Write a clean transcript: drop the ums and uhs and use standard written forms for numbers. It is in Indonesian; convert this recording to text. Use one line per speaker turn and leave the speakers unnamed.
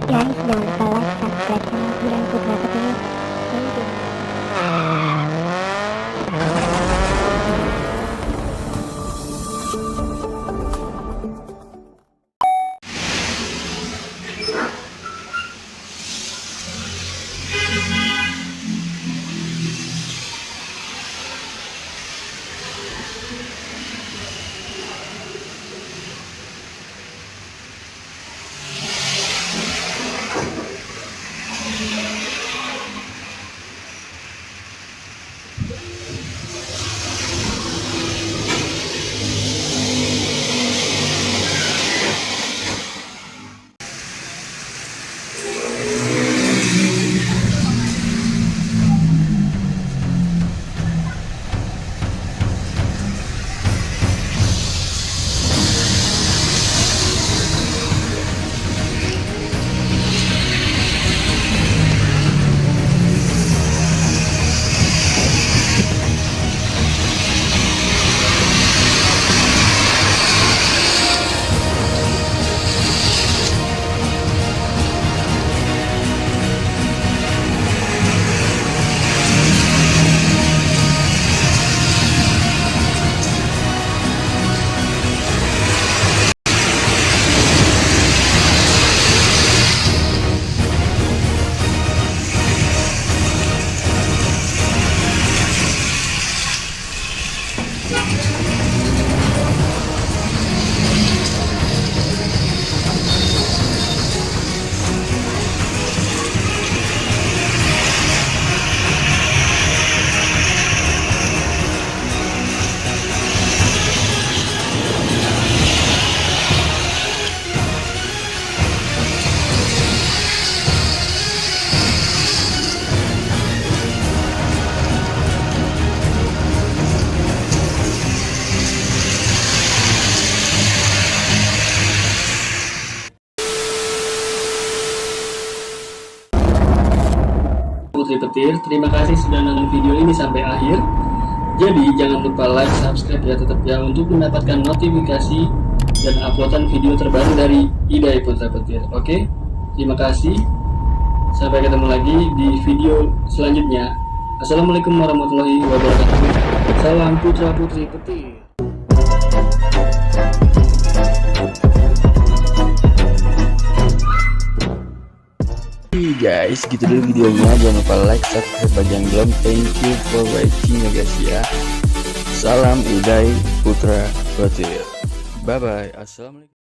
Guys, jangan lupa like, subscribe channel Iday Putra Petir. Thank you.
Putri Petir, terima kasih sudah nonton video ini sampai akhir. Jadi jangan lupa like, subscribe ya tetap ya untuk mendapatkan notifikasi dan uploadan video terbaru dari Iday Putra Petir. Oke, terima kasih. Sampai ketemu lagi di video selanjutnya. Assalamualaikum warahmatullahi wabarakatuh. Salam Putra Putri Petir.
Guys, gitu dulu videonya. Jangan lupa like, subscribe bagi yang belum. Thank you for watching ya guys ya. Salam Iday Putra Petir. Bye bye. Assalamualaikum.